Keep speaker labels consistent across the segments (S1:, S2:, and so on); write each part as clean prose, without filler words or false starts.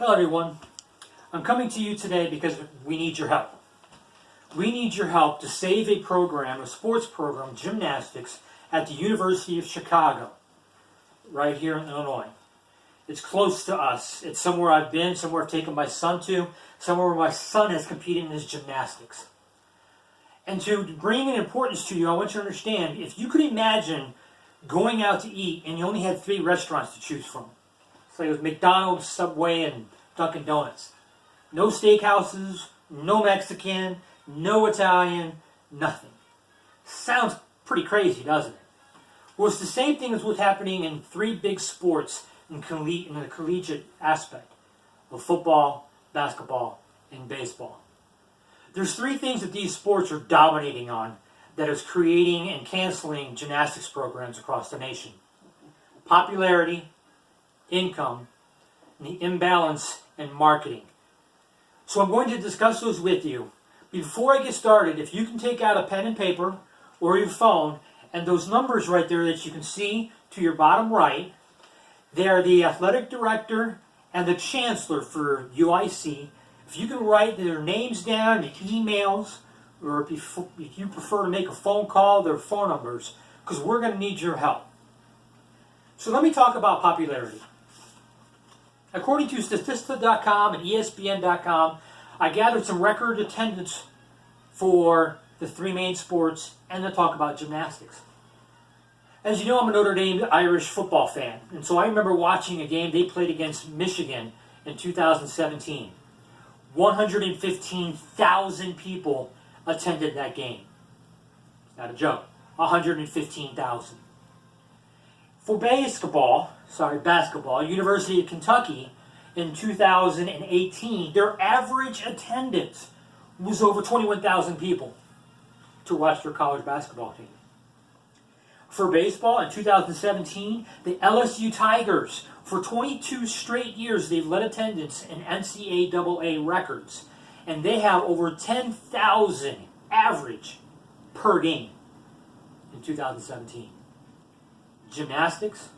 S1: Hello everyone. I'm coming to you today because we need your help. We need your help to save a program, a sports program, gymnastics, at the University of Chicago, right here in Illinois. It's close to us. It's somewhere I've been, somewhere I've taken my son to, somewhere where my son has competed in his gymnastics. And to bring an importance to you, I want you to understand, if you could imagine going out to eat and you only had 3 restaurants to choose from. So it was McDonald's, Subway, and Dunkin' Donuts. No steakhouses, no Mexican, no Italian, nothing. Sounds pretty crazy, doesn't it? Well, it's the same thing as what's happening in 3 big sports in the collegiate aspect of football, basketball, and baseball. There's 3 things that these sports are dominating on that is creating and canceling gymnastics programs across the nation. Popularity, income, and the imbalance in marketing. So I'm going to discuss those with you. Before I get started, if you can take out a pen and paper or your phone, and those numbers right there that you can see to your bottom right, they are the athletic director and the chancellor for UIC. If you can write their names down, the emails, or if you prefer to make a phone call, their phone numbers, because we're going to need your help. So let me talk about popularity. According to Statista.com and ESPN.com, I gathered some record attendance for the 3 main sports and to talk about gymnastics. As you know, I'm a Notre Dame Irish football fan, and so I remember watching a game they played against Michigan in 2017. 115,000 people attended that game. It's not a joke. 115,000. For basketball, University of Kentucky in 2018, their average attendance was over 21,000 people to watch their college basketball team. For baseball in 2017, the LSU Tigers, for 22 straight years, they've led attendance in NCAA records, and they have over 10,000 average per game in 2017. Gymnastics,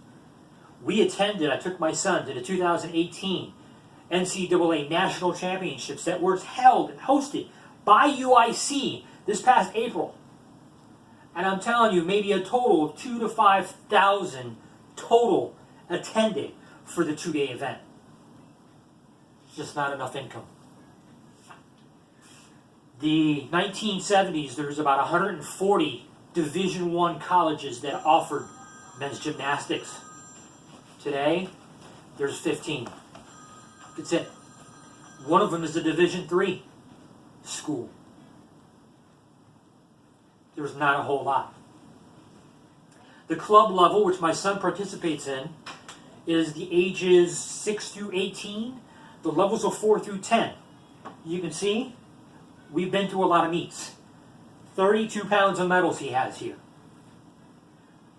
S1: I took my son to the 2018 NCAA National Championships that were held and hosted by UIC this past April. And I'm telling you, maybe a total of 2,000 to 5,000 total attended for the 2-day event. It's just not enough income. The 1970s, there was about 140 Division I colleges that offered men's gymnastics. Today, there's 15. That's it. One of them is a Division III school. There's not a whole lot. The club level, which my son participates in, is the ages 6 through 18. The levels are 4 through 10. You can see, we've been to a lot of meets. 32 pounds of medals he has here.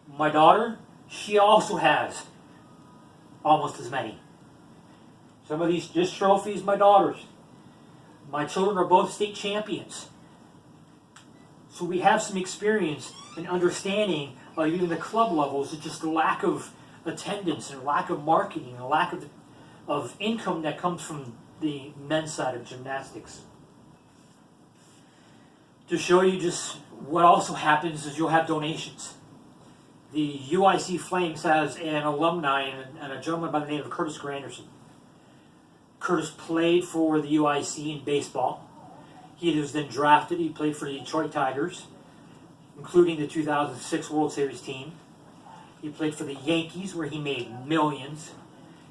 S1: My daughter, she also has almost as many. Some of these just trophies, my daughter's. My children are both state champions. So we have some experience in understanding even the club levels, it's just the lack of attendance and lack of marketing and lack of income that comes from the men's side of gymnastics. To show you just what also happens is you'll have donations. The UIC Flames has an alumni and a gentleman by the name of Curtis Granderson. Curtis played for the UIC in baseball. He was then drafted. He played for the Detroit Tigers, including the 2006 World Series team. He played for the Yankees, where he made millions.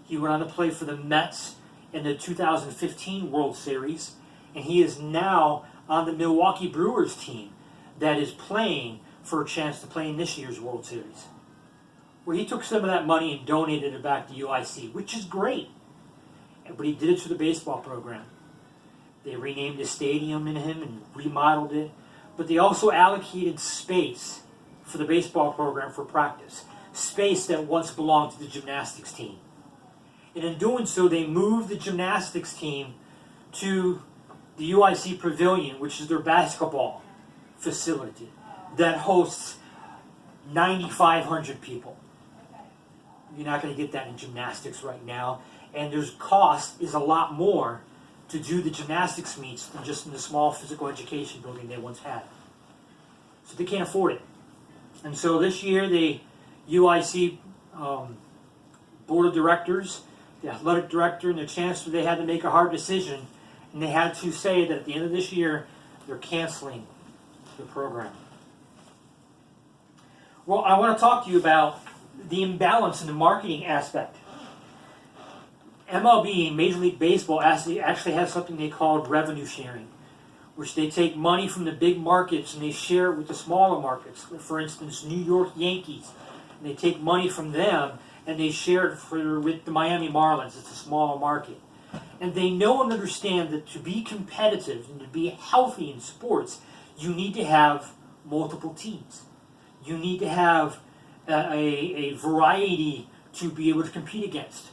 S1: He went on to play for the Mets in the 2015 World Series, and he is now on the Milwaukee Brewers team that is playing for a chance to play in this year's World Series. Well, he took some of that money and donated it back to UIC, which is great. But he did it to the baseball program. They renamed the stadium in him and remodeled it. But they also allocated space for the baseball program for practice. Space that once belonged to the gymnastics team. And in doing so, they moved the gymnastics team to the UIC Pavilion, which is their basketball facility that hosts 9,500 people. You're not going to get that in gymnastics right now. and there's cost is a lot more to do the gymnastics meets than just in the small physical education building they once had. So they can't afford it. And so this year, the UIC board of directors, the athletic director, and the chancellor, they had to make a hard decision, and they had to say that at the end of this year, they're canceling the program. Well, I want to talk to you about the imbalance in the marketing aspect. MLB, Major League Baseball, actually has something they call revenue sharing, which they take money from the big markets and they share it with the smaller markets. For instance, New York Yankees, and they take money from them and they share it with the Miami Marlins. It's a smaller market. And they know and understand that to be competitive and to be healthy in sports, you need to have multiple teams. You need to have a variety to be able to compete against.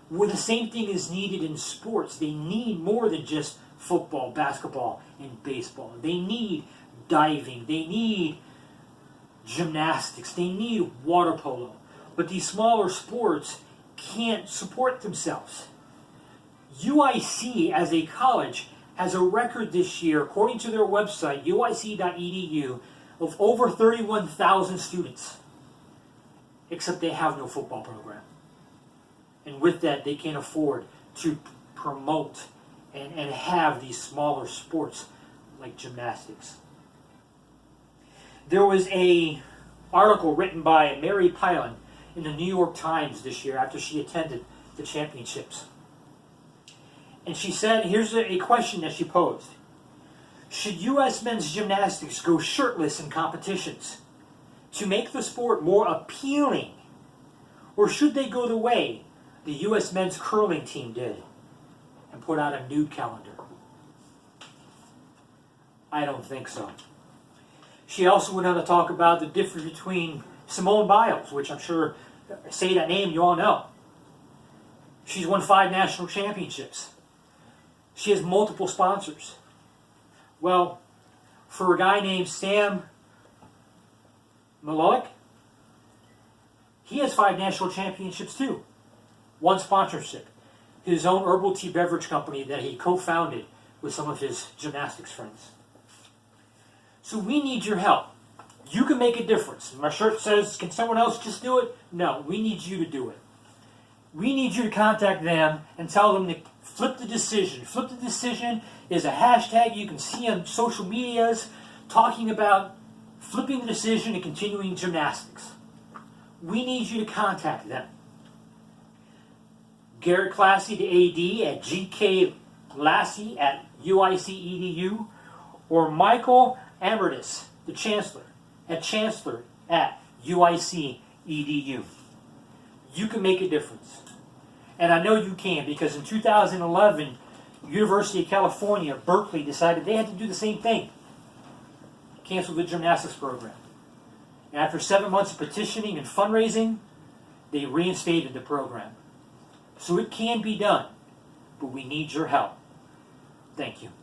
S1: Where the same thing is needed in sports. They need more than just football, basketball, and baseball. They need diving. They need gymnastics. They need water polo. But these smaller sports can't support themselves. UIC, as a college, has a record this year, according to their website, uic.edu, of over 31,000 students. Except they have no football program. And with that, they can't afford to promote and have these smaller sports like gymnastics. There was an article written by Mary Pilon in the New York Times this year after she attended the championships. And she said, here's a question that she posed. Should U.S. men's gymnastics go shirtless in competitions to make the sport more appealing? Or should they go the way the U.S. men's curling team did and put out a nude calendar? I don't think so. She also went on to talk about the difference between Simone Biles, which I'm sure, say that name, you all know. She's won 5 national championships. She has multiple sponsors. Well, for a guy named Sam Maloik, he has 5 national championships too. 1 sponsorship. His own herbal tea beverage company that he co-founded with some of his gymnastics friends. So we need your help. You can make a difference. My shirt says, can someone else just do it? No, we need you to do it. We need you to contact them and tell them to flip the decision. Flip the decision is a hashtag you can see on social medias talking about flipping the decision and continuing gymnastics. We need you to contact them. Garrett Classy, the AD, at gklassie@uic.edu, or Michael Amerdis, the Chancellor, at chancellor@uic.edu. You can make a difference. And I know you can, because in 2011, University of California, Berkeley, decided they had to do the same thing. Cancel the gymnastics program. And after 7 months of petitioning and fundraising, they reinstated the program. So it can be done, but we need your help. Thank you.